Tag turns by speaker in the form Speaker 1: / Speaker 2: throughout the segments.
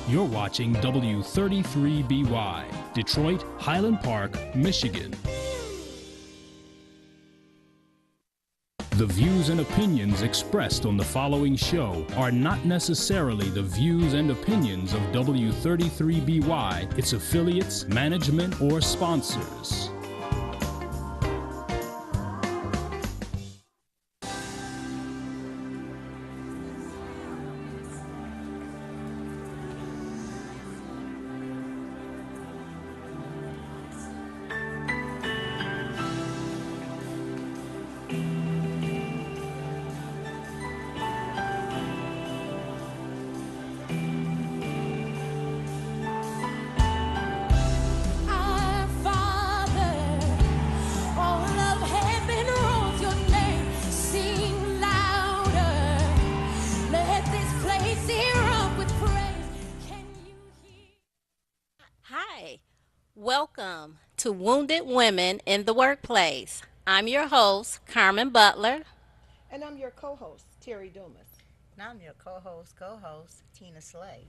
Speaker 1: You're watching W33BY, Detroit, Highland Park, Michigan. The views and opinions expressed on the following show are not necessarily the views and opinions of W33BY, its affiliates, management, or sponsors.
Speaker 2: Welcome to Wounded Women in the Workplace. I'm your host, Carmen Butler.
Speaker 3: And I'm your co-host, Terry Dumas.
Speaker 4: And I'm your co-host, Tina Slay.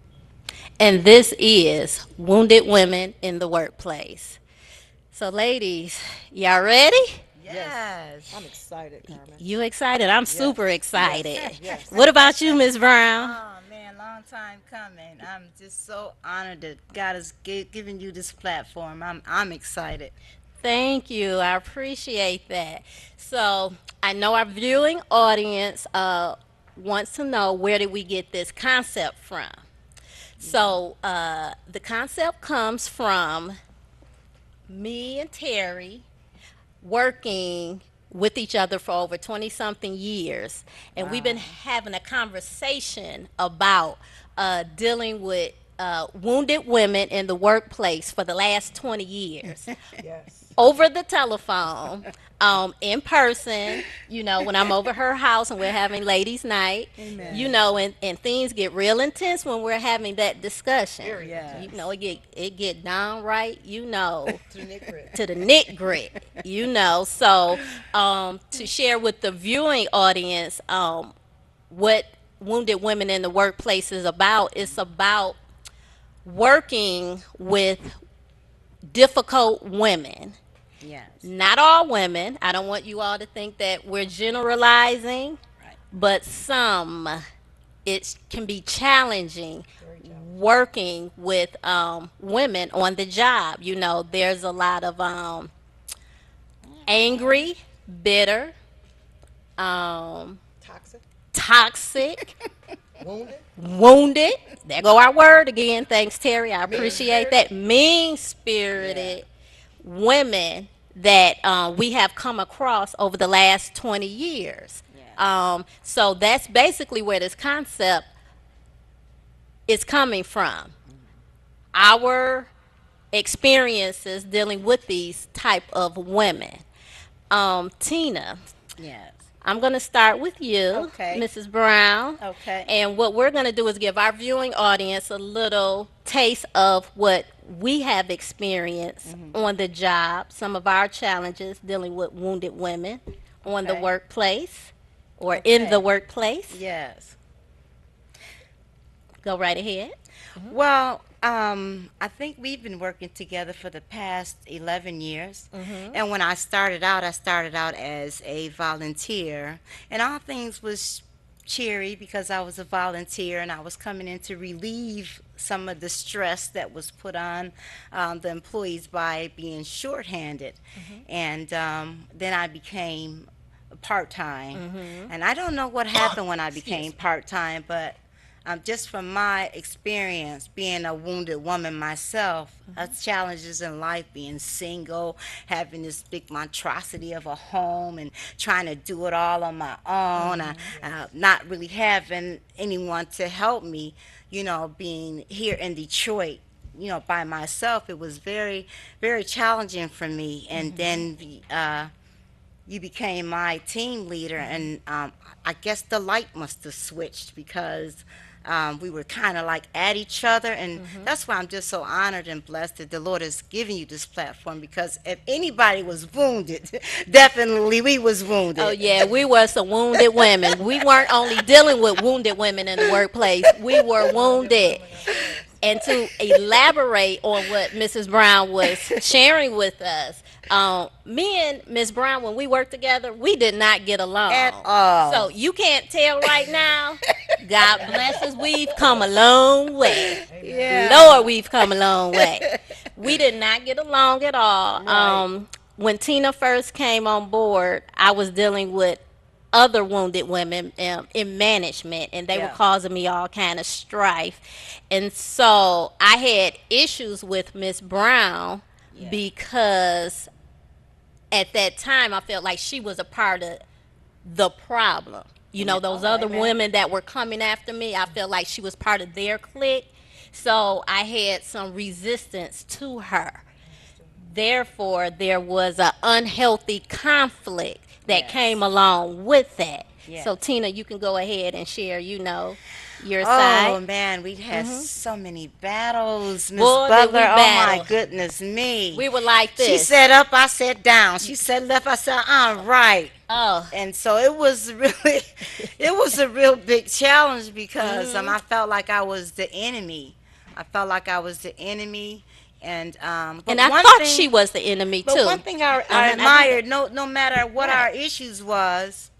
Speaker 2: And this is Wounded Women in the Workplace. So, ladies, y'all ready?
Speaker 4: Yes.
Speaker 3: I'm excited, Carmen.
Speaker 2: You excited? I'm super
Speaker 3: Yes.
Speaker 2: excited.
Speaker 3: Yes.
Speaker 2: What about you, Miss Brown?
Speaker 4: Oh man, long time coming. I'm just so honored that God has given you this platform. I'm excited.
Speaker 2: Thank you. I appreciate that. So, I know our viewing audience wants to know, where did we get this concept from? So, the concept comes from me and Terry working with each other for over 20 something years. And we've been having a conversation about dealing with wounded women in the workplace for the last 20 years.
Speaker 3: Yes.
Speaker 2: Over the telephone, in person, when I'm over her house and we're having ladies' night,
Speaker 4: Amen.
Speaker 2: And things get real intense when we're having that discussion.
Speaker 3: Very
Speaker 4: Yes.
Speaker 2: It get downright,
Speaker 3: To Nick Grit.
Speaker 2: to the nit grit, So, to share with the viewing audience, what Wounded Women in the Workplace is about, it's about working with difficult women.
Speaker 4: Yes.
Speaker 2: Not all women. I don't want you all to think that we're generalizing,
Speaker 4: Right.
Speaker 2: but some, it can be challenging
Speaker 3: Very challenging.
Speaker 2: working with women on the job. There's a lot of angry, bitter, um,
Speaker 3: Toxic.
Speaker 2: toxic,
Speaker 3: Wounded.
Speaker 2: wounded. There go our word again. Thanks, Terry. I appreciate that. Mean spirited women that we have come across over the last 20 years.
Speaker 4: Yes.
Speaker 2: So that's basically where this concept is coming from. Our experiences dealing with these type of women. Tina,
Speaker 4: Yes.
Speaker 2: I'm going to start with you,
Speaker 4: Okay.
Speaker 2: Mrs. Brown.
Speaker 4: Okay.
Speaker 2: And what we're going to do is give our viewing audience a little taste of what we have experienced on the job, some of our challenges dealing with wounded women on the
Speaker 4: Okay.
Speaker 2: workplace or in the
Speaker 4: Okay.
Speaker 2: workplace.
Speaker 4: Yes.
Speaker 2: Go right ahead.
Speaker 4: Well, I think we've been working together for the past 11 years. And when I started out as a volunteer. And all things was cheery because I was a volunteer and I was coming in to relieve some of the stress that was put on the employees by being shorthanded. And then I became part-time. And I don't know what happened when I became part-time, but just from my experience being a wounded woman myself, challenges in life, being single, having this big monstrosity of a home and trying to do it all on my own, not really having anyone to help me, being here in Detroit, by myself, it was very, very challenging for me. And then you became my team leader, and I guess the light must have switched because we were kind of like at each other, and that's why I'm just so honored and blessed that the Lord has given you this platform. Because if anybody was wounded, definitely we was wounded.
Speaker 2: Oh yeah, we were some wounded women. We weren't only dealing with wounded women in the workplace. We were wounded. And to elaborate on what Mrs. Brown was sharing with us, me and Miss Brown, when we worked together, we did not get along
Speaker 4: At all.
Speaker 2: So you can't tell right now. God bless us. We've come a long way.
Speaker 4: Yeah.
Speaker 2: Lord, we've come a long way. We did not get along at all.
Speaker 4: Right.
Speaker 2: When Tina first came on board, I was dealing with other wounded women in management, and they were
Speaker 4: Yeah.
Speaker 2: causing me all kind of strife. And so I had issues with Miss Brown
Speaker 4: Yeah.
Speaker 2: because at that time I felt like she was a part of the problem. You know, those other
Speaker 4: amen.
Speaker 2: women that were coming after me, I felt like she was part of their clique. So I had some resistance to her. Therefore, there was an unhealthy conflict that
Speaker 4: Yes.
Speaker 2: came along with that.
Speaker 4: Yes.
Speaker 2: So, Tina, you can go ahead and share, your
Speaker 4: Oh
Speaker 2: side.
Speaker 4: man, we had so many battles, Miss
Speaker 2: Boy, did
Speaker 4: Butler.
Speaker 2: we
Speaker 4: Oh my
Speaker 2: battle.
Speaker 4: goodness me.
Speaker 2: We were like this.
Speaker 4: She said up, I said down. She said left, I said right.
Speaker 2: Oh,
Speaker 4: And so it was really, it was a real big challenge because I felt like I was the enemy. I felt like I was the enemy, and but
Speaker 2: and I
Speaker 4: one
Speaker 2: thought
Speaker 4: thing,
Speaker 2: she was the enemy,
Speaker 4: But
Speaker 2: too.
Speaker 4: one thing I
Speaker 2: I
Speaker 4: admired, no matter what our
Speaker 2: Right.
Speaker 4: issues was,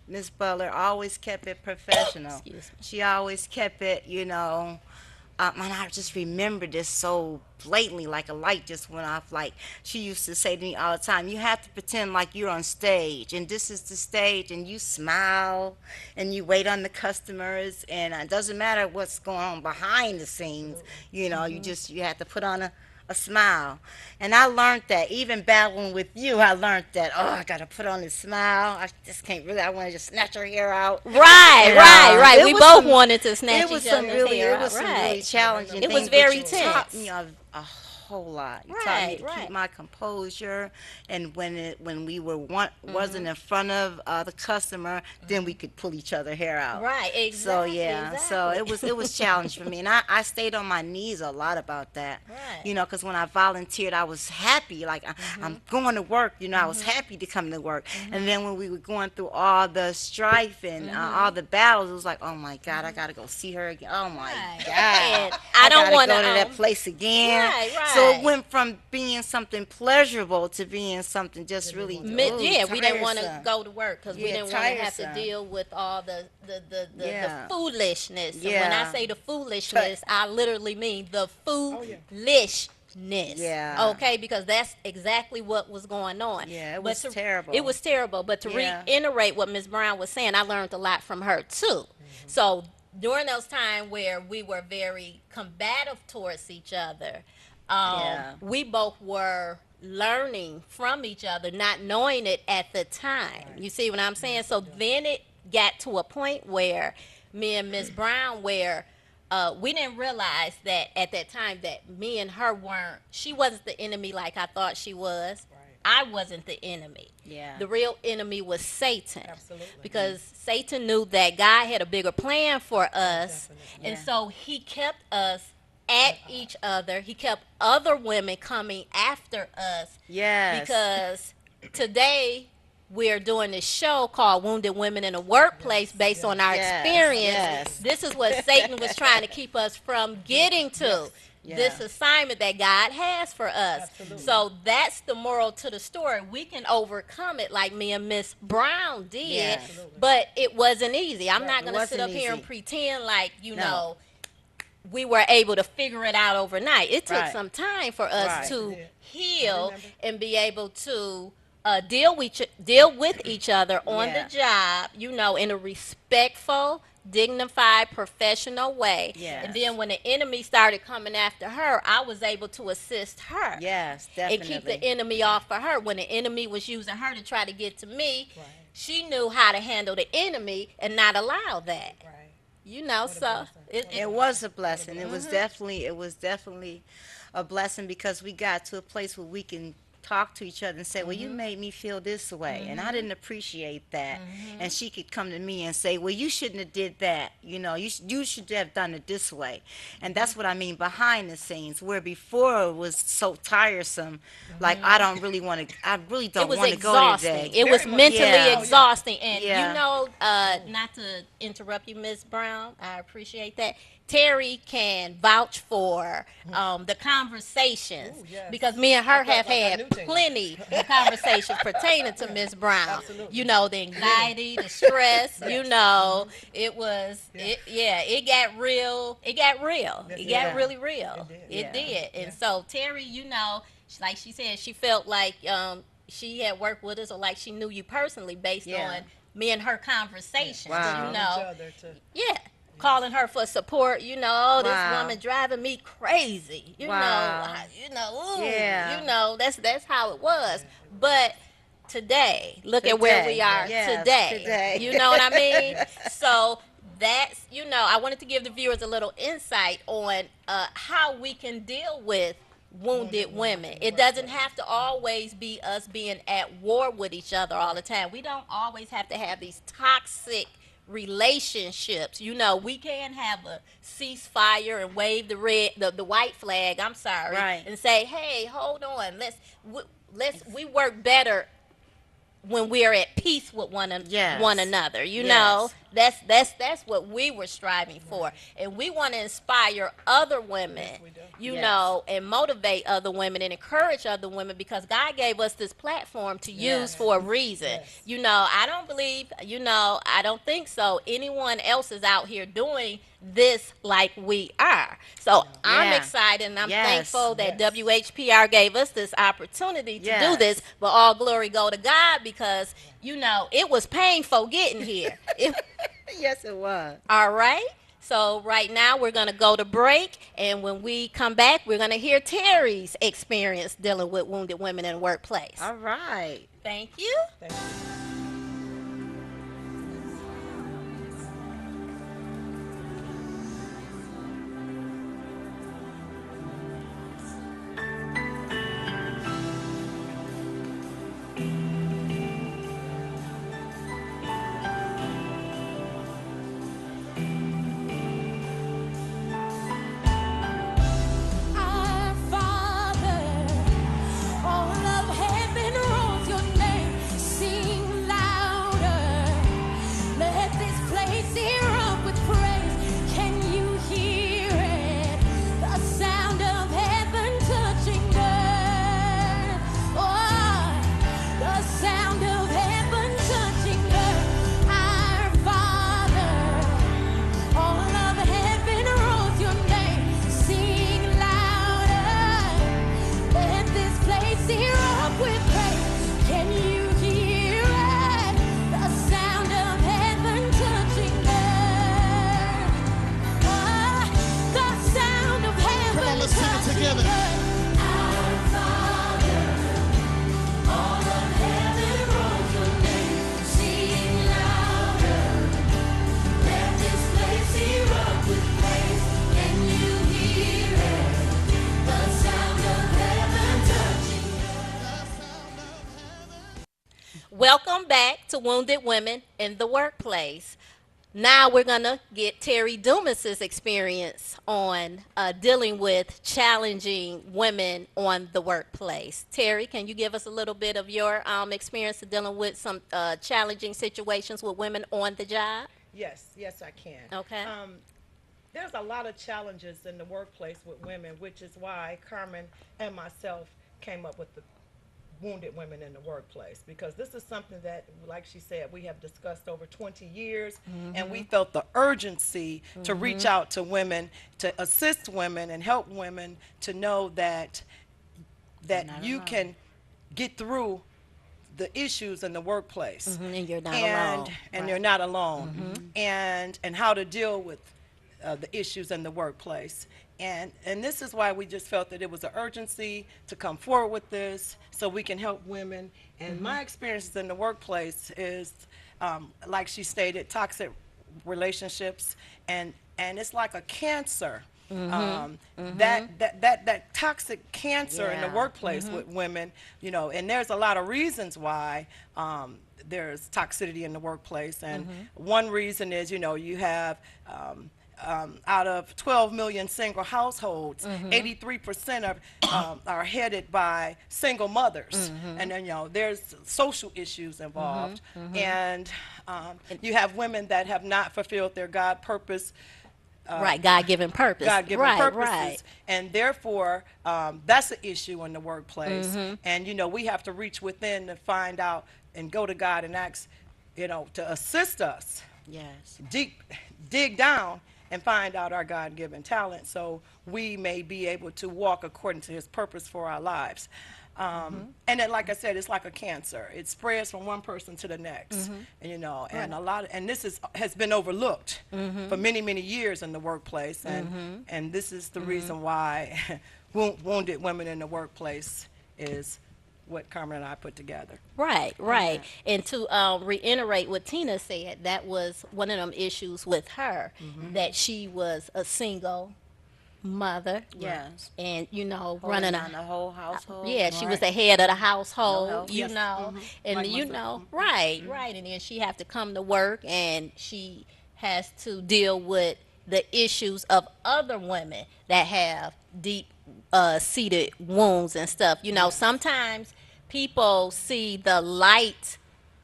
Speaker 4: Miss Butler always kept it professional.
Speaker 2: Excuse me.
Speaker 4: She always kept it, and I just remember this so blatantly, like a light just went off. Like she used to say to me all the time, you have to pretend like you're on stage, and this is the stage, and you smile, and you wait on the customers, and it doesn't matter what's going on behind the scenes. You have to put on a smile. And I learned that even battling with you, I learned that, I got to put on a smile. I just can't really, I want to just snatch her hair out.
Speaker 2: Right,
Speaker 4: And,
Speaker 2: right.
Speaker 4: it
Speaker 2: We
Speaker 4: was
Speaker 2: both
Speaker 4: some-
Speaker 2: wanted to snatch
Speaker 4: it was
Speaker 2: each
Speaker 4: some
Speaker 2: other's
Speaker 4: really,
Speaker 2: hair
Speaker 4: it was
Speaker 2: out.
Speaker 4: some
Speaker 2: Right.
Speaker 4: really challenging
Speaker 2: It
Speaker 4: things.
Speaker 2: was very
Speaker 4: but you taught
Speaker 2: tense.
Speaker 4: me a whole lot. You taught
Speaker 2: Right,
Speaker 4: me to
Speaker 2: right.
Speaker 4: keep my composure, and when we wasn't in front of the customer, then we could pull each other hair out.
Speaker 2: Right,
Speaker 4: So
Speaker 2: exactly.
Speaker 4: yeah, so
Speaker 2: exactly.
Speaker 4: it was challenge for me, and I stayed on my knees a lot about that.
Speaker 2: Right.
Speaker 4: Because when I volunteered, I was happy. Like I'm going to work. I was happy to come to work. And then when we were going through all the strife and all the battles, it was like, oh my God, I gotta go see her again. Oh my
Speaker 2: Right.
Speaker 4: God,
Speaker 2: And I don't
Speaker 4: gotta
Speaker 2: wanna,
Speaker 4: go to that place again.
Speaker 2: Right,
Speaker 4: So
Speaker 2: right.
Speaker 4: it went from being something pleasurable to being something just really.
Speaker 2: Yeah, we didn't want to
Speaker 4: tiresome.
Speaker 2: go to work because we
Speaker 4: Yeah,
Speaker 2: didn't want to have to
Speaker 4: tiresome.
Speaker 2: deal with all the
Speaker 4: Yeah.
Speaker 2: foolishness. And when
Speaker 4: Yeah.
Speaker 2: I say the foolishness, I literally mean the foolishness.
Speaker 4: Yeah.
Speaker 2: Okay, because that's exactly what was going on.
Speaker 4: Yeah, it
Speaker 2: But
Speaker 4: was terrible.
Speaker 2: It was terrible. But to
Speaker 4: Yeah.
Speaker 2: reiterate what Ms. Brown was saying, I learned a lot from her too. So during those times where we were very combative towards each other,
Speaker 4: Yeah.
Speaker 2: we both were learning from each other, not knowing it at the time. You see what I'm saying? So then it got to a point where me and Miss Brown, where we didn't realize that at that time that me and her she wasn't the enemy like I thought she was. I wasn't the enemy.
Speaker 4: Yeah.
Speaker 2: The real enemy was Satan.
Speaker 3: Absolutely.
Speaker 2: Because Satan knew that God had a bigger plan for us.
Speaker 3: Definitely.
Speaker 2: And so he kept us at each other. He kept other women coming after us
Speaker 4: Yes.
Speaker 2: because today we're doing this show called Wounded Women in the Workplace based on our
Speaker 4: Yes,
Speaker 2: experience.
Speaker 4: yes.
Speaker 2: This is what Satan was trying to keep us from getting to.
Speaker 4: Yeah.
Speaker 2: This assignment that God has for us.
Speaker 3: Absolutely.
Speaker 2: So that's the moral to the story. We can overcome it like me and Miss Brown did,
Speaker 4: Yes.
Speaker 3: Absolutely.
Speaker 2: but it wasn't easy. I'm not
Speaker 4: It
Speaker 2: going to sit
Speaker 4: wasn't
Speaker 2: up here and
Speaker 4: easy.
Speaker 2: pretend like,
Speaker 4: No.
Speaker 2: we were able to figure it out overnight. It took
Speaker 4: Right.
Speaker 2: some time for us
Speaker 4: Right.
Speaker 2: to
Speaker 3: It did.
Speaker 2: heal
Speaker 3: remember.
Speaker 2: and be able to deal with each other on
Speaker 4: Yeah.
Speaker 2: the job, in a respectful, dignified, professional way.
Speaker 4: Yes.
Speaker 2: And then when the enemy started coming after her, I was able to assist her.
Speaker 4: Yes,
Speaker 2: And
Speaker 4: definitely.
Speaker 2: keep the enemy off of her. When the enemy was using her to try to get to me,
Speaker 3: Right.
Speaker 2: she knew how to handle the enemy and not allow that.
Speaker 3: Right.
Speaker 2: So
Speaker 3: blessing.
Speaker 4: It was a blessing. It was definitely a blessing because we got to a place where we can talk to each other and say, well, you made me feel this way, and I didn't appreciate that. And she could come to me and say, well, you shouldn't have did that. You know, you should have done it this way. And that's what I mean behind the scenes, where before it was so tiresome. Like, I really don't
Speaker 2: It was
Speaker 4: want to go
Speaker 2: exhausting.
Speaker 4: today.
Speaker 2: It was mentally
Speaker 4: Yeah.
Speaker 2: exhausting. And
Speaker 4: Yeah.
Speaker 2: you know, not to interrupt you, Ms. Brown, I appreciate that. Terry can vouch for the conversations
Speaker 3: Ooh, yes.
Speaker 2: because me and her
Speaker 3: I felt
Speaker 2: have
Speaker 3: like I
Speaker 2: had
Speaker 3: knew Tina.
Speaker 2: plenty of conversations pertaining to Ms. Brown.
Speaker 3: Absolutely.
Speaker 2: You know, the anxiety, the stress, you know, it was, it got real. It got real.
Speaker 3: Yes,
Speaker 2: It
Speaker 3: it
Speaker 2: got
Speaker 4: did.
Speaker 2: really real.
Speaker 3: It
Speaker 2: It
Speaker 3: did.
Speaker 2: did.
Speaker 3: Yeah.
Speaker 2: And so, Terry, you know, like she said, she felt like she had worked with us or like she knew you personally based
Speaker 4: Yeah.
Speaker 2: on me and her conversations.
Speaker 4: Wow.
Speaker 2: You
Speaker 3: Each
Speaker 2: know,
Speaker 3: other to
Speaker 2: yeah. Calling her for support, you know, oh, this
Speaker 4: Wow.
Speaker 2: woman driving me crazy. You
Speaker 4: Wow.
Speaker 2: know, ooh,
Speaker 4: Yeah.
Speaker 2: you know, that's how it was. But today, look at where we
Speaker 4: Today,
Speaker 2: are
Speaker 4: yes,
Speaker 2: today.
Speaker 4: today.
Speaker 2: You know what I mean? So that's, you know, I wanted to give the viewers a little insight on how we can deal with wounded women. It doesn't have to always be us being at war with each other all the time. We don't always have to have these toxic relationships. You know, we can have a ceasefire and wave the white flag, I'm sorry,
Speaker 4: Right.
Speaker 2: and say, hey, hold on, we work better when we are at peace with one
Speaker 4: Yes.
Speaker 2: another. You
Speaker 4: Yes.
Speaker 2: know, that's what we were striving for, and we want to inspire other women.
Speaker 3: Yes, we do.
Speaker 2: You
Speaker 4: Yes.
Speaker 2: know, and motivate other women and encourage other women because God gave us this platform to use
Speaker 4: Yes.
Speaker 2: for a reason.
Speaker 3: Yes.
Speaker 2: You know, I don't believe, you know, I don't think so. Anyone else is out here doing this like we are. So I'm
Speaker 4: Yeah.
Speaker 2: excited and I'm
Speaker 4: Yes.
Speaker 2: thankful that
Speaker 3: Yes.
Speaker 2: WHPR gave us this opportunity to do
Speaker 4: Yes.
Speaker 2: this. But all glory go to God because, you know, it was painful getting here.
Speaker 4: Yes, it was.
Speaker 2: All right. So right now we're going to go to break. And when we come back, we're going to hear Terry's experience dealing with wounded women in the workplace.
Speaker 4: All right.
Speaker 2: Thank you.
Speaker 3: Thank you.
Speaker 5: Our Father, all of heaven rolls your name. Sing louder. Let this place erupt with praise. Can you hear it? The sound of heaven touching earth. Oh, the sound of heaven touching earth. Our Father, all of heaven rolls your name. Sing louder. Let this place erupt with praise. Can you hear it? The sound of heaven touching earth. Ah, the sound of heaven.
Speaker 6: Come on, let's sing it
Speaker 5: touching
Speaker 6: together.
Speaker 5: earth. Our Father, all of heaven rolls your name. Sing louder. Let this place erupt with praise. Can you hear it? The sound of heaven touching
Speaker 2: Welcome back to Wounded Women in the Workplace. Now we're going to get Terry Dumas's experience on dealing with challenging women on the workplace. Terry, can you give us a little bit of your experience of dealing with some challenging situations with women on the job?
Speaker 3: Yes, I can.
Speaker 2: Okay.
Speaker 3: There's a lot of challenges in the workplace with women, which is why Carmen and myself came up with the wounded women in the workplace, because this is something that, like she said, we have discussed over 20 years, and we felt the urgency to reach out to women, to assist women and help women to know that you can get through the issues in the workplace.
Speaker 2: And you're not
Speaker 3: and
Speaker 2: alone.
Speaker 3: and you're not alone, and how to deal with the issues in the workplace. And this is why we just felt that it was an urgency to come forward with this so we can help women. And my experiences in the workplace is, like she stated, toxic relationships, and it's like a cancer. That toxic cancer in the
Speaker 4: Yeah.
Speaker 3: workplace with women, and there's a lot of reasons why there's toxicity in the workplace. And one reason is, you have out of 12 million single households, 83% are headed by single mothers. And then, there's social issues involved. And you have women that have not fulfilled their God purpose.
Speaker 2: Right, God-given purpose.
Speaker 3: God-given
Speaker 2: right,
Speaker 3: purposes,
Speaker 2: right.
Speaker 3: and therefore that's an issue in the workplace. And we have to reach within to find out and go to God and ask, to assist us
Speaker 4: Yes.
Speaker 3: dig down and find out our God-given talent, so we may be able to walk according to His purpose for our lives. And then, like I said, it's like a cancer. It spreads from one person to the next, and and this has been overlooked for many, many years in the workplace, and this is the reason why wounded women in the workplace is what Carmen and I put together.
Speaker 2: Right, right. And to reiterate what Tina said, that was one of them issues with her, that she was a single mother.
Speaker 4: Yes.
Speaker 2: And,
Speaker 4: Holding
Speaker 2: running
Speaker 4: down the whole household.
Speaker 2: yeah, she was the head of the household,
Speaker 4: help.
Speaker 2: you
Speaker 3: Yes.
Speaker 2: know, and
Speaker 3: Like
Speaker 2: you
Speaker 3: myself.
Speaker 2: know, right, right, and then she have to come to work, and she has to deal with the issues of other women that have deep seated wounds and stuff. Sometimes people see the light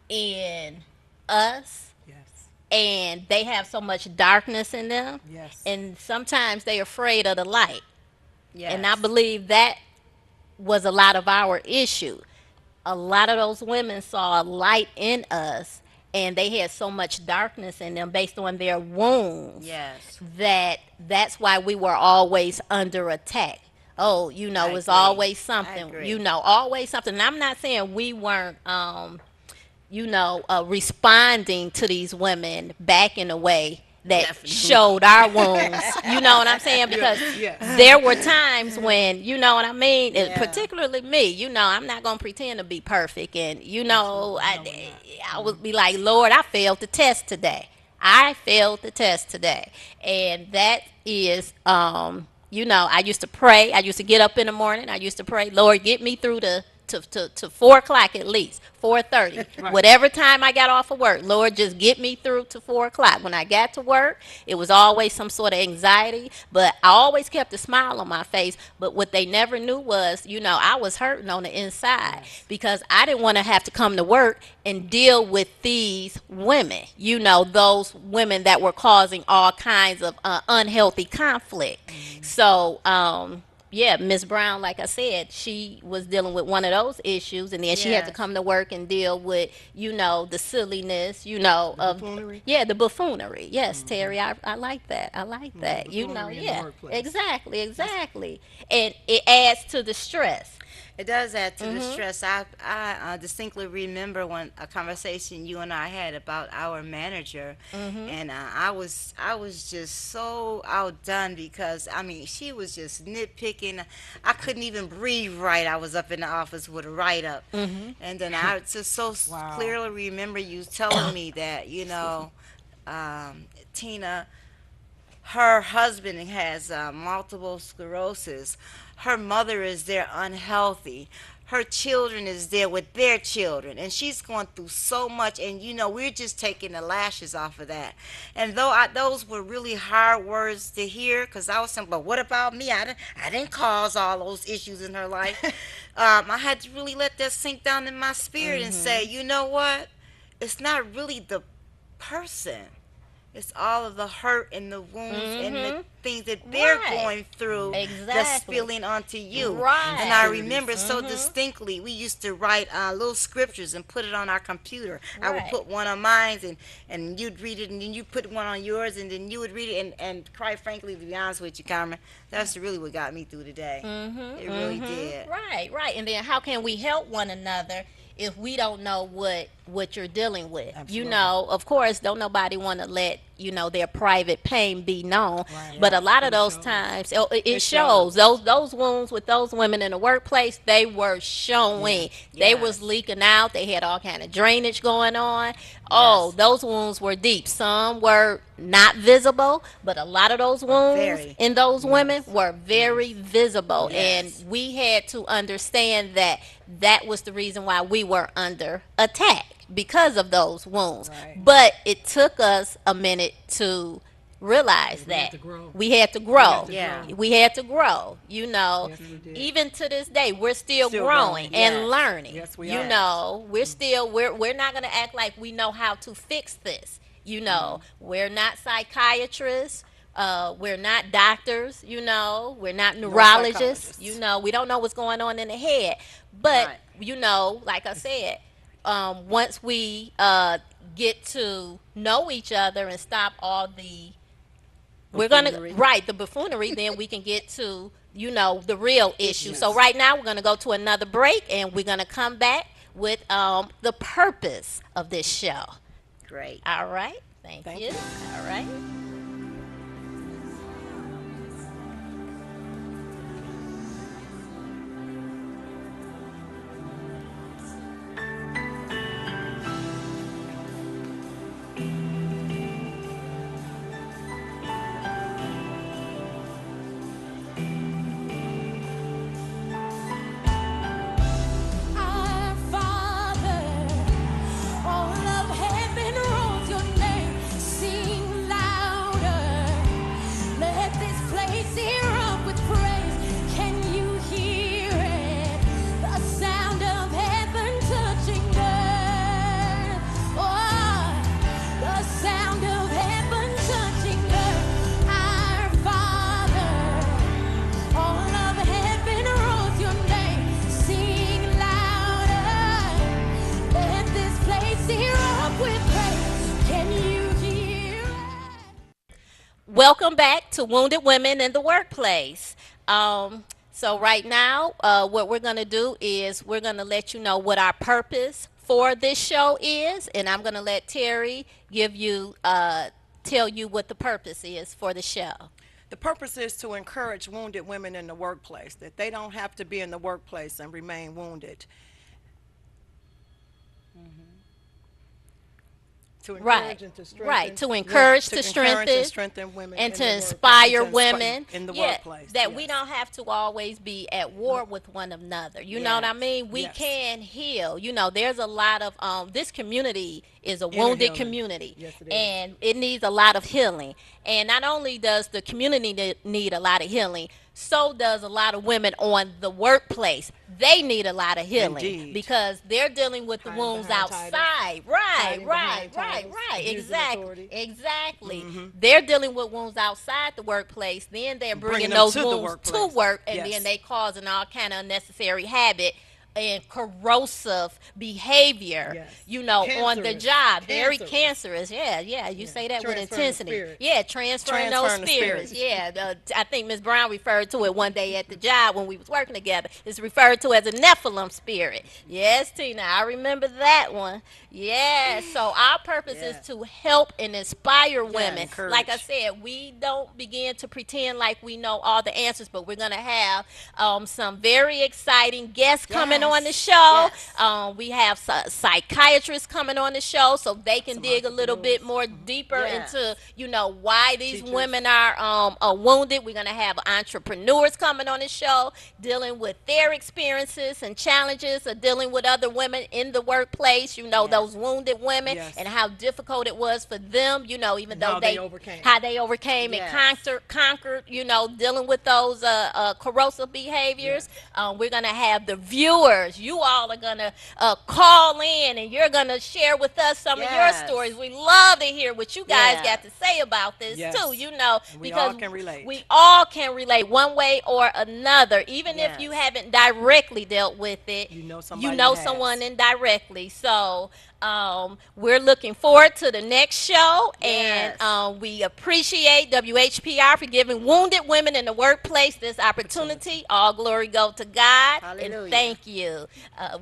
Speaker 2: in us,
Speaker 3: Yes.
Speaker 2: and they have so much darkness in them,
Speaker 3: Yes.
Speaker 2: and sometimes they're afraid of the light.
Speaker 4: Yes.
Speaker 2: And I believe that was a lot of our issue. A lot of those women saw a light in us, and they had so much darkness in them based on their wounds,
Speaker 4: Yes.
Speaker 2: that's why we were always under attack. Oh,
Speaker 4: I
Speaker 2: it's
Speaker 4: agree.
Speaker 2: always
Speaker 4: I
Speaker 2: something.
Speaker 4: agree.
Speaker 2: Always something. And I'm not saying we weren't, responding to these women back in a way that
Speaker 4: Definitely.
Speaker 2: showed our wounds. You know what I'm saying? Because
Speaker 3: Yes.
Speaker 2: there were times when, you know what I mean? And
Speaker 4: Yeah.
Speaker 2: particularly me, I'm not going to pretend to be perfect. And, I would be like, Lord, I failed the test today. I failed the test today. And that is, I used to pray. I used to get up in the morning. I used to pray, Lord, get me through to 4 o'clock at least, 4:30, whatever time I got off of work. Lord, just get me through to 4 o'clock. When I got to work, it was always some sort of anxiety, but I always kept a smile on my face. But what they never knew was, I was hurting on the inside, because I didn't want to have to come to work and deal with these women, those women that were causing all kinds of unhealthy conflict. So, yeah, Miss Brown, like I said, she was dealing with one of those issues, and then she had to
Speaker 4: Yes.
Speaker 2: come to work and deal with, the silliness, of
Speaker 3: buffoonery?
Speaker 2: the buffoonery. Yes, Terry, I like that. I like that.
Speaker 3: buffoonery in the
Speaker 2: Yeah,
Speaker 3: workplace.
Speaker 2: exactly, and it adds to the stress.
Speaker 4: It does add to the stress. I distinctly remember a conversation you and I had about our manager, and I was just so outdone because she was just nitpicking. I couldn't even breathe right. I was up in the office with a write up, and then I just so
Speaker 3: Wow.
Speaker 4: clearly remember you telling me that Tina, her husband has multiple sclerosis. Her mother is there unhealthy. Her children is there with their children, and she's going through so much. And we're just taking the lashes off of that. And those were really hard words to hear, because I was saying, but what about me? I didn't cause all those issues in her life. I had to really let that sink down in my spirit and say, you know what? It's not really the person. It's all of the hurt and the wounds and the things that they're
Speaker 2: Right.
Speaker 4: going through that's
Speaker 2: Exactly.
Speaker 4: spilling onto you.
Speaker 2: Right.
Speaker 4: And I remember so distinctly, we used to write little scriptures and put it on our computer. I would
Speaker 2: Right.
Speaker 4: put one on mine, and you'd read it, and then you put one on yours, and then you would read it. And quite frankly, to be honest with you, Carmen, that's really what got me through today. It really did.
Speaker 2: Right. And then how can we help one another if we don't know what what you're dealing with. You
Speaker 3: Absolutely.
Speaker 2: know, of course, don't nobody want to let, you know, their private pain be known.
Speaker 3: Right.
Speaker 2: But a
Speaker 3: Yes,
Speaker 2: lot of
Speaker 3: but it
Speaker 2: those
Speaker 3: shows.
Speaker 2: times, it
Speaker 3: It
Speaker 2: shows.
Speaker 3: shows.
Speaker 2: Those wounds with those women in the workplace, they were showing. They was
Speaker 4: Yes.
Speaker 2: leaking out. They had all kind of drainage going on. Oh,
Speaker 4: Yes.
Speaker 2: those wounds were deep. Some were not visible, but a lot of those wounds
Speaker 4: Very.
Speaker 2: in those women were very visible.
Speaker 4: Yes.
Speaker 2: And we had to understand that that was the reason why we were under attack because of those wounds.
Speaker 3: Right.
Speaker 2: But it took us a minute to realize
Speaker 3: We had
Speaker 2: that
Speaker 3: to grow.
Speaker 2: we had to grow.
Speaker 3: to
Speaker 4: Yeah.
Speaker 3: grow.
Speaker 2: We had to grow. You know,
Speaker 3: Yes, we did.
Speaker 2: even to this day, we're still
Speaker 3: Still
Speaker 2: growing
Speaker 3: growing.
Speaker 2: and
Speaker 4: Yes.
Speaker 2: learning.
Speaker 3: Yes, we
Speaker 2: you
Speaker 3: are.
Speaker 2: know, we're not gonna act like we know how to fix this. You know, we're not psychiatrists. We're not doctors, you know, we're not neurologists,
Speaker 3: psychologists.
Speaker 2: you know, we don't know what's going on in the head. But,
Speaker 4: Right.
Speaker 2: you know, like I said, once we get to know each other and stop all the,
Speaker 3: Buffoonery.
Speaker 2: the buffoonery, then we can get to, you know, the real issue. So right now we're going to go to another break and we're going to come back with the purpose of this show.
Speaker 4: Great.
Speaker 2: All right. Thank
Speaker 3: Thank
Speaker 2: you.
Speaker 3: you.
Speaker 2: All right.
Speaker 5: Our Father, all of heaven rolls your name. Sing louder. Let this place erupt with praise. Can you hear it? The sound of heaven touching earth. Oh, the sound of heaven touching earth. Our Father. All of heaven rolls your name. Sing louder. Let this place erupt with praise. Can you hear it?
Speaker 2: Welcome back to Wounded Women in the Workplace. So right now, what we're going to do is we're going to let you know what our purpose for this show is, and I'm going to let Terry give you, tell you what the purpose is for the show.
Speaker 3: The purpose is to encourage wounded women in the workplace, that they don't have to be in the workplace and remain wounded. To encourage and to strengthen.
Speaker 2: Right, to
Speaker 3: Yeah,
Speaker 2: encourage,
Speaker 3: to
Speaker 2: to
Speaker 3: encourage and
Speaker 2: strengthen,
Speaker 3: strengthen women
Speaker 2: and
Speaker 3: in
Speaker 2: to
Speaker 3: the workplace,
Speaker 2: inspire
Speaker 3: and to inspire
Speaker 2: women
Speaker 3: in the
Speaker 2: yeah,
Speaker 3: workplace.
Speaker 2: that we
Speaker 3: yes.
Speaker 2: don't have to always be at war with one another. You know what I
Speaker 3: Yes,
Speaker 2: mean? We
Speaker 3: yes.
Speaker 2: can heal. You know, there's a lot of this community is a wounded
Speaker 3: healing.
Speaker 2: community,
Speaker 3: Yes, it is.
Speaker 2: and it needs a lot of healing. And not only does the community need a lot of healing, so does a lot of women on the workplace. They need a lot of healing
Speaker 3: Indeed.
Speaker 2: because they're dealing with the
Speaker 3: Hiding
Speaker 2: wounds
Speaker 3: behind titles.
Speaker 2: outside. Right,
Speaker 3: Hiding
Speaker 2: right,
Speaker 3: behind
Speaker 2: right,
Speaker 3: titles,
Speaker 2: right.
Speaker 3: abusing
Speaker 2: Exactly.
Speaker 3: authority.
Speaker 2: Exactly. They're dealing with wounds outside the workplace. Then they're bringing
Speaker 3: them
Speaker 2: those
Speaker 3: to the
Speaker 2: wounds to
Speaker 3: workplace.
Speaker 2: work, and
Speaker 3: Yes.
Speaker 2: then they causing all kind of unnecessary habit and corrosive behavior.
Speaker 3: Yes.
Speaker 2: You know, on the
Speaker 3: Cancerous.
Speaker 2: job, very
Speaker 3: Cancerous.
Speaker 2: cancerous. Yeah, yeah. You say that with
Speaker 3: Transferring the
Speaker 2: intensity.
Speaker 3: spirit.
Speaker 2: Yeah, transferring those
Speaker 3: Transferring the
Speaker 2: spirits.
Speaker 3: spirits.
Speaker 2: Yeah, I think Miss Brown referred to it one day at the job when we was working together. It's referred to as a Nephilim spirit. Yes, Tina, I remember that one. Yeah, so our purpose
Speaker 3: Yeah.
Speaker 2: is to help and inspire women.
Speaker 3: encourage.
Speaker 2: Like I said, we don't begin to pretend like we know all the answers, but we're going to have some very exciting guests coming on the
Speaker 3: Yes.
Speaker 2: show.
Speaker 4: Yes.
Speaker 2: We have psychiatrists coming on the show so they can
Speaker 3: Some
Speaker 2: dig a little bit
Speaker 3: entrepreneurs.
Speaker 2: more deeper
Speaker 4: Yes.
Speaker 2: into, you know, why these
Speaker 3: Teachers.
Speaker 2: women are wounded. We're going to have entrepreneurs coming on the show dealing with their experiences and challenges of dealing with other women in the workplace, you know, those wounded women
Speaker 3: Yes.
Speaker 2: and how difficult it was for them, you know, even
Speaker 3: And
Speaker 2: though
Speaker 3: how they overcame.
Speaker 2: how they overcame
Speaker 4: Yes.
Speaker 2: and conquered, you know, dealing with those corrosive behaviors. We're going to have the viewers. You all are going to call in and you're going to share with us some of your
Speaker 4: Yes.
Speaker 2: stories. We love to hear what you guys
Speaker 4: Yes.
Speaker 2: got to say about this
Speaker 3: Yes.
Speaker 2: too, you know,
Speaker 3: And we
Speaker 2: because
Speaker 3: all can relate.
Speaker 2: we all can relate one way or another, even if you
Speaker 4: Yes.
Speaker 2: haven't directly dealt with it.
Speaker 3: You know
Speaker 2: you
Speaker 3: somebody
Speaker 2: know
Speaker 3: has.
Speaker 2: someone indirectly. So we're looking forward to the next show,
Speaker 4: Yes.
Speaker 2: and we appreciate WHPR for giving wounded women in the workplace this opportunity. All glory go to God,
Speaker 4: Hallelujah.
Speaker 2: and thank you.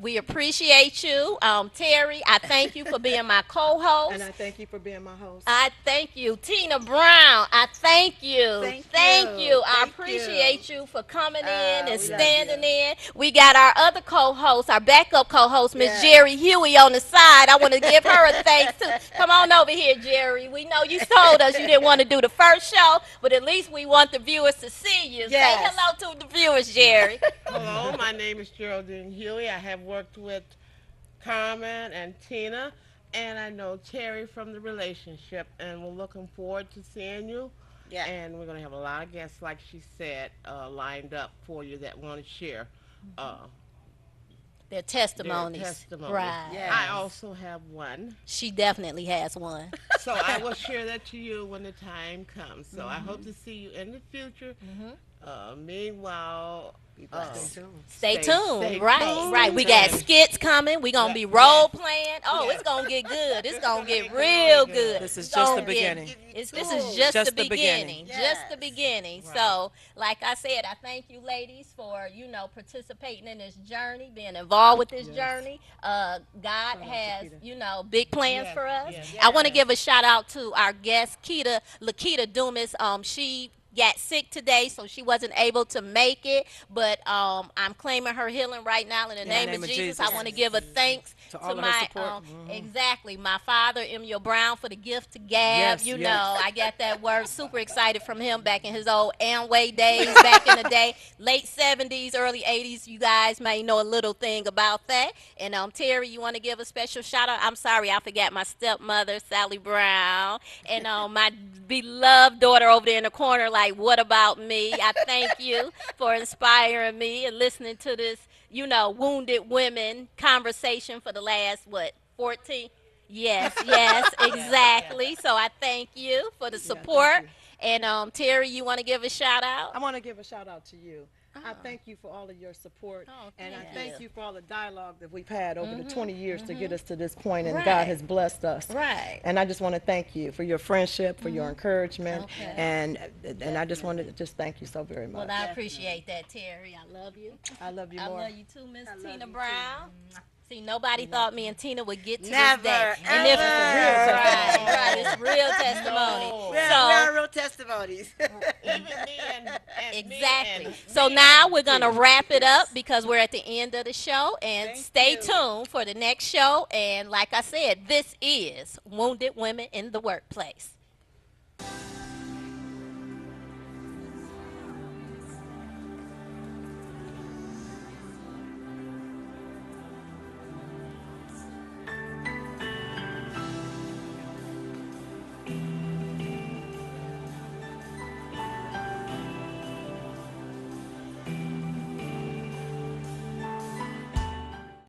Speaker 2: We appreciate you, Terry. I thank you for being my co-host.
Speaker 3: And I thank you for being my host.
Speaker 2: I thank you, Tina Brown. I thank you.
Speaker 4: Thank you.
Speaker 2: I
Speaker 4: Thank
Speaker 2: appreciate you for coming in
Speaker 4: we
Speaker 2: and
Speaker 4: love
Speaker 2: standing in. We got our other co-host, our backup co-host, Miss
Speaker 4: Yes.
Speaker 2: Jerry Huey on the side. I want to give her a thanks too. Come on over here, Jerry. We know you told us you didn't want to do the first show, but at least we want the viewers to see you.
Speaker 4: Yes.
Speaker 2: Say hello to the viewers, Jerry.
Speaker 6: Hello, my name is Geraldine Huey. I have worked with Carmen and Tina, and I know Terry from the relationship, and we're looking forward to seeing you.
Speaker 4: Yeah.
Speaker 6: And we're going to have a lot of guests, like she said, lined up for you that want to share
Speaker 2: Their
Speaker 6: their
Speaker 2: testimonies.
Speaker 6: testimony.
Speaker 2: Right.
Speaker 4: Yes.
Speaker 6: I also have one,
Speaker 2: She definitely has one.
Speaker 6: so I will share that to you when the time comes. So I hope to see you in the future. Meanwhile,
Speaker 2: Stay tuned. Right,
Speaker 6: tuned.
Speaker 2: right. We got
Speaker 6: Yes.
Speaker 2: skits coming. We gonna be role playing. Oh, it's gonna get good. It's gonna get real good.
Speaker 7: This is
Speaker 2: It's
Speaker 7: just the
Speaker 2: gonna get-
Speaker 7: beginning.
Speaker 2: This is just the beginning.
Speaker 4: Yes.
Speaker 2: Just the beginning. So, like I said, I thank you, ladies, for participating in this journey, being involved with this journey. God has big plans
Speaker 6: Yes,
Speaker 2: for us.
Speaker 6: yes,
Speaker 2: I want to
Speaker 6: yes.
Speaker 2: give a shout out to our guest, Lakita Dumas. She got sick today, so she wasn't able to make it. But I'm claiming her healing right now in the name of Jesus. I want to give a thanks
Speaker 7: To
Speaker 2: to
Speaker 7: all of her
Speaker 2: my
Speaker 7: support.
Speaker 2: exactly my father, Emil Brown, for the gift to Gab.
Speaker 7: Yes,
Speaker 2: you
Speaker 7: yes.
Speaker 2: know, I got that word. Super excited from him back in his old Amway days, back in the day, late 70s, early 80s. You guys may know a little thing about that. And Terry, you want to give a special shout out? I'm sorry, I forgot my stepmother, Sally Brown, and my beloved daughter over there in the corner. Like, what about me? I thank you for inspiring me and listening to this, wounded women conversation for the last, 14? Yes, exactly. So I thank you for the support. And Terry, you want to give a shout out?
Speaker 3: I want to give a shout out to you. I thank you for all of your support,
Speaker 2: Oh,
Speaker 3: and I
Speaker 2: thank
Speaker 3: thank
Speaker 2: you.
Speaker 3: you for all the dialogue that we've had over the 20 years to get us to this point, and
Speaker 2: Right.
Speaker 3: God has blessed us.
Speaker 2: Right.
Speaker 3: And I just want to thank you for your friendship, for your encouragement,
Speaker 2: Okay.
Speaker 3: and I just wanted to just thank you so very much.
Speaker 2: Well, I appreciate that, Terry. I love you.
Speaker 3: I love you
Speaker 2: I
Speaker 3: more.
Speaker 2: love you too, Miss Tina Brown. See, nobody thought me and Tina would get to
Speaker 4: Never,
Speaker 2: this day.
Speaker 4: ever.
Speaker 2: It's right, it's real testimony.
Speaker 4: We're
Speaker 2: So,
Speaker 4: real testimonies.
Speaker 6: even me and
Speaker 2: exactly.
Speaker 6: Me and
Speaker 2: So now we're going to wrap it up because we're at the end of the show. And
Speaker 4: Thank
Speaker 2: stay
Speaker 4: you.
Speaker 2: tuned for the next show. And like I said, this is Wounded Women in the Workplace.